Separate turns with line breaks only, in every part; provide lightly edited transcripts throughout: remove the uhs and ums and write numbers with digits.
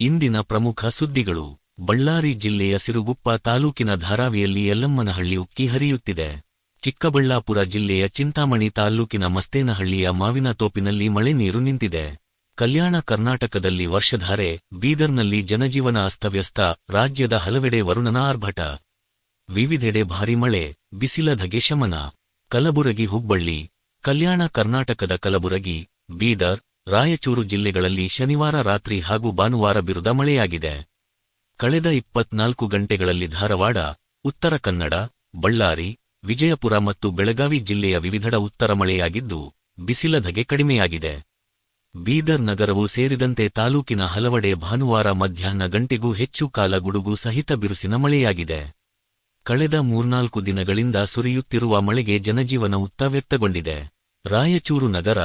ಇಂದಿನ ಪ್ರಮುಖ ಸುದ್ದಿಗಳು. ಬಳ್ಳಾರಿ ಜಿಲ್ಲೆಯ ಸಿರುಗುಪ್ಪ ತಾಲೂಕಿನ ಧಾರಾವಿಯಲ್ಲಿ ಯಲ್ಲಮ್ಮನಹಳ್ಳಿ ಉಕ್ಕಿ ಹರಿಯುತ್ತಿದೆ. ಚಿಕ್ಕಬಳ್ಳಾಪುರ ಜಿಲ್ಲೆಯ ಚಿಂತಾಮಣಿ ತಾಲ್ಲೂಕಿನ ಮಸ್ತೇನಹಳ್ಳಿಯ ಮಾವಿನ ತೋಪಿನಲ್ಲಿ ಮಳೆ ನೀರು ನಿಂತಿದೆ. ಕಲ್ಯಾಣ ಕರ್ನಾಟಕದಲ್ಲಿ ವರ್ಷಧಾರೆ, ಬೀದರ್ನಲ್ಲಿ ಜನಜೀವನ ಅಸ್ತವ್ಯಸ್ತ, ರಾಜ್ಯದ ಹಲವೆಡೆ ವರುಣನ ಆರ್ಭಟ. ವಿವಿಧೆಡೆ ಭಾರಿ ಮಳೆ, ಬಿಸಿಲ ಧಗೆ ಶಮನ. ಕಲಬುರಗಿ ಹುಬ್ಬಳ್ಳಿ. ಕಲ್ಯಾಣ ಕರ್ನಾಟಕದ ಕಲಬುರಗಿ, ಬೀದರ್, ರಾಯಚೂರು ಜಿಲ್ಲೆಗಳಲ್ಲಿ ಶನಿವಾರ ರಾತ್ರಿ ಹಾಗೂ ಭಾನುವಾರ ಬಿರುದ ಮಳೆಯಾಗಿದೆ. ಕಳೆದ 24 ಗಂಟೆಗಳಲ್ಲಿ ಧಾರವಾಡ, ಉತ್ತರ ಕನ್ನಡ, ಬಳ್ಳಾರಿ, ವಿಜಯಪುರ ಮತ್ತು ಬೆಳಗಾವಿ ಜಿಲ್ಲೆಯ ವಿವಿಧೆಡೆ ಉತ್ತರ ಮಳೆಯಾಗಿದ್ದು, ಬಿಸಿಲ ಧಗೆ ಕಡಿಮೆಯಾಗಿದೆ. ಬೀದರ್ ನಗರವೂ ಸೇರಿದಂತೆ ತಾಲೂಕಿನ ಹಲವೆಡೆ ಭಾನುವಾರ ಮಧ್ಯಾಹ್ನ ಗಂಟೆಗೂ ಹೆಚ್ಚು ಕಾಲ ಗುಡುಗು ಸಹಿತ ಬಿರುಸಿನ ಮಳೆಯಾಗಿದೆ. ಕಳೆದ 3-4 ದಿನಗಳಿಂದ ಸುರಿಯುತ್ತಿರುವ ಮಳೆಗೆ ಜನಜೀವನ ಉತ್ತವ್ಯಕ್ತಗೊಂಡಿದೆ. ರಾಯಚೂರು ನಗರ,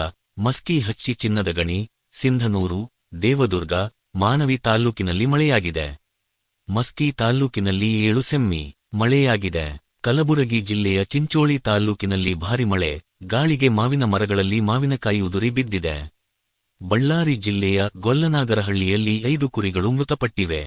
ಮಸ್ಕಿ ಹಚ್ಚಿ ಚಿನ್ನದ ಗಣಿ, ಸಿಂಧನೂರು, ದೇವದುರ್ಗ, ಮಾನವಿ ತಾಲ್ಲೂಕಿನಲ್ಲಿ ಮಳೆಯಾಗಿದೆ. ಮಸ್ಕಿ ತಾಲ್ಲೂಕಿನಲ್ಲಿ 7 ಸೆಂಮಿ ಮಳೆಯಾಗಿದೆ. ಕಲಬುರಗಿ ಜಿಲ್ಲೆಯ ಚಿಂಚೋಳಿ ತಾಲ್ಲೂಕಿನಲ್ಲಿ ಭಾರಿ ಮಳೆ, ಗಾಳಿಗೆ ಮಾವಿನ ಮರಗಳಲ್ಲಿ ಮಾವಿನಕಾಯಿ ಉದುರಿ ಬಿದ್ದಿದೆ. ಬಳ್ಳಾರಿ ಜಿಲ್ಲೆಯ ಗೊಲ್ಲನಾಗರಹಳ್ಳಿಯಲ್ಲಿ 5 ಕುರಿಗಳು ಮೃತಪಟ್ಟಿವೆ.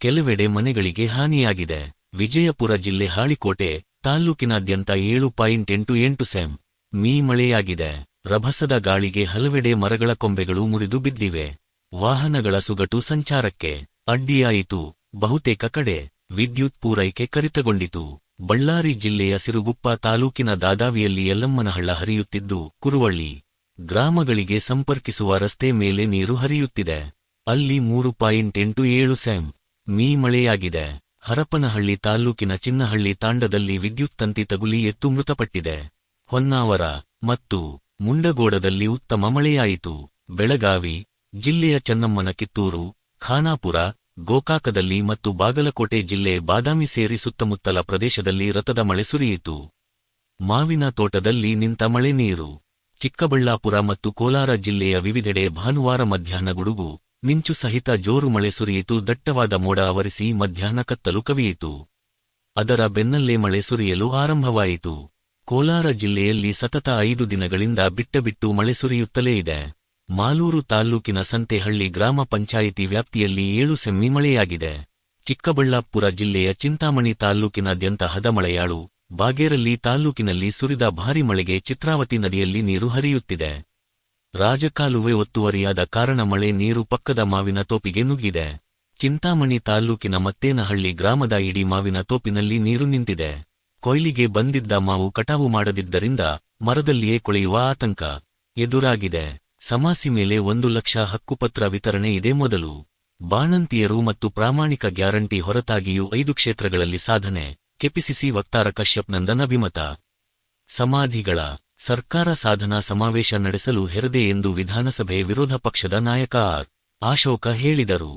ಕೆಲವೆಡೆ ಮನೆಗಳಿಗೆ ಹಾನಿಯಾಗಿದೆ. ವಿಜಯಪುರ ಜಿಲ್ಲೆ ಹಾಳಿಕೋಟೆ ತಾಲ್ಲೂಕಿನಾದ್ಯಂತ 7.88 ಸೆಂ.ಮೀ ಮಳೆಯಾಗಿದೆ. ರಭಸದ ಗಾಳಿಗೆ ಹಲವೆಡೆ ಮರಗಳ ಕೊಂಬೆಗಳು ಮುರಿದು ಬಿದ್ದಿವೆ. ವಾಹನಗಳ ಸುಗಟು ಸಂಚಾರಕ್ಕೆ ಅಡ್ಡಿಯಾಯಿತು. ಬಹುತೇಕ ಕಡೆ ವಿದ್ಯುತ್ ಪೂರೈಕೆ ಕಡಿತಗೊಂಡಿತು. ಬಳ್ಳಾರಿ ಜಿಲ್ಲೆಯ ಸಿರುಗುಪ್ಪ ತಾಲೂಕಿನ ದಾದಾವಿಯಲ್ಲಿ ಯಲ್ಲಮ್ಮನಹಳ್ಳ ಹರಿಯುತ್ತಿದ್ದು, ಕುರುವಳ್ಳಿ ಗ್ರಾಮಗಳಿಗೆ ಸಂಪರ್ಕಿಸುವ ರಸ್ತೆ ಮೇಲೆ ನೀರು ಹರಿಯುತ್ತಿದೆ. ಅಲ್ಲಿ 3.87 ಸೆಂ.ಮೀ ಮಳೆಯಾಗಿದೆ. ಹರಪನಹಳ್ಳಿ ತಾಲ್ಲೂಕಿನ ಚಿನ್ನಹಳ್ಳಿ ತಾಂಡದಲ್ಲಿ ವಿದ್ಯುತ್ ತಂತಿ ತಗುಲಿ ಎತ್ತು ಮೃತಪಟ್ಟಿದೆ. ಹೊನ್ನಾವರ ಮತ್ತು ಮುಂಡಗೋಡದಲ್ಲಿ ಉತ್ತಮ ಮಳೆಯಾಯಿತು. ಬೆಳಗಾವಿ ಜಿಲ್ಲೆಯ ಚನ್ನಮ್ಮನ ಕಿತ್ತೂರು, ಖಾನಾಪುರ, ಗೋಕಾಕದಲ್ಲಿ ಮತ್ತು ಬಾಗಲಕೋಟೆ ಜಿಲ್ಲೆ ಬಾದಾಮಿ ಸೇರಿ ಸುತ್ತಮುತ್ತಲ ಪ್ರದೇಶದಲ್ಲಿ ರಥದ ಮಳೆ ಸುರಿಯಿತು. ಮಾವಿನ ತೋಟದಲ್ಲಿ ನಿಂತ ಮಳೆ ನೀರು. ಚಿಕ್ಕಬಳ್ಳಾಪುರ ಮತ್ತು ಕೋಲಾರ ಜಿಲ್ಲೆಯ ವಿವಿಧೆಡೆ ಭಾನುವಾರ ಮಧ್ಯಾಹ್ನ ಗುಡುಗು, ಮಿಂಚು ಸಹಿತ ಜೋರು ಮಳೆ ಸುರಿಯಿತು. ದಟ್ಟವಾದ ಮೋಡ ಆವರಿಸಿ ಮಧ್ಯಾಹ್ನ ಕತ್ತಲು ಕವಿಯಿತು. ಅದರ ಬೆನ್ನಲ್ಲೇ ಮಳೆ ಸುರಿಯಲು ಆರಂಭವಾಯಿತು. ಕೋಲಾರ ಜಿಲ್ಲೆಯಲ್ಲಿ ಸತತ 5 ದಿನಗಳಿಂದ ಬಿಟ್ಟಬಿಟ್ಟು ಮಳೆ ಸುರಿಯುತ್ತಲೇ ಇದೆ. ಮಾಲೂರು ತಾಲ್ಲೂಕಿನ ಸಂತೆಹಳ್ಳಿ ಗ್ರಾಮ ಪಂಚಾಯಿತಿ ವ್ಯಾಪ್ತಿಯಲ್ಲಿ 7 ಸೆಂಮಿ ಮಳೆಯಾಗಿದೆ. ಚಿಕ್ಕಬಳ್ಳಾಪುರ ಜಿಲ್ಲೆಯ ಚಿಂತಾಮಣಿ ತಾಲ್ಲೂಕಿನಾದ್ಯಂತ ಹದ ಮಳೆಯಾಳು. ಬಾಗೇರಳ್ಳಿ ತಾಲ್ಲೂಕಿನಲ್ಲಿ ಸುರಿದ ಭಾರಿ ಮಳೆಗೆ ಚಿತ್ರಾವತಿ ನದಿಯಲ್ಲಿ ನೀರು ಹರಿಯುತ್ತಿದೆ. ರಾಜಕಾಲುವೆ ಒತ್ತುವರಿಯಾದ ಕಾರಣ ಮಳೆ ನೀರು ಪಕ್ಕದ ಮಾವಿನ ತೋಪಿಗೆ ನುಗ್ಗಿದೆ. ಚಿಂತಾಮಣಿ ತಾಲ್ಲೂಕಿನ ಮತ್ತೇನಹಳ್ಳಿ ಗ್ರಾಮದ ಇಡೀ ಮಾವಿನ ತೋಪಿನಲ್ಲಿ ನೀರು ನಿಂತಿದೆ. ಕೊಯ್ಲಿಗೆ ಬಂದಿದ್ದ ಮಾವು ಕಟಾವು ಮಾಡದಿದ್ದರಿಂದ ಮರದಲ್ಲಿಯೇ ಕೊಳೆಯುವ ಆತಂಕ ಎದುರಾಗಿದೆ. ಸಮಾಸಿ ಮೇಲೆ 1 ಲಕ್ಷ ಹಕ್ಕುಪತ್ರ ವಿತರಣೆ ಇದೇ ಮೊದಲು. ಬಾಣಂತಿಯರು ಮತ್ತು ಪ್ರಾಮಾಣಿಕ ಗ್ಯಾರಂಟಿ ಹೊರತಾಗಿಯೂ 5 ಕ್ಷೇತ್ರಗಳಲ್ಲಿ ಸಾಧನೆ. ಕೆಪಿಸಿಸಿ ವಕ್ತಾರ ಕಶ್ಯಪ್ ನಂದನ್ ಅಭಿಮತ. ಸಮಾಧಿಗಳ ಸರ್ಕಾರ ಸಾಧನಾ ಸಮಾವೇಶ ನಡೆಸಲು ಹೆರದೆ ಎಂದು ವಿಧಾನಸಭೆ ವಿರೋಧ ಪಕ್ಷದ ನಾಯಕ ಆರ್. ಅಶೋಕ ಹೇಳಿದರು.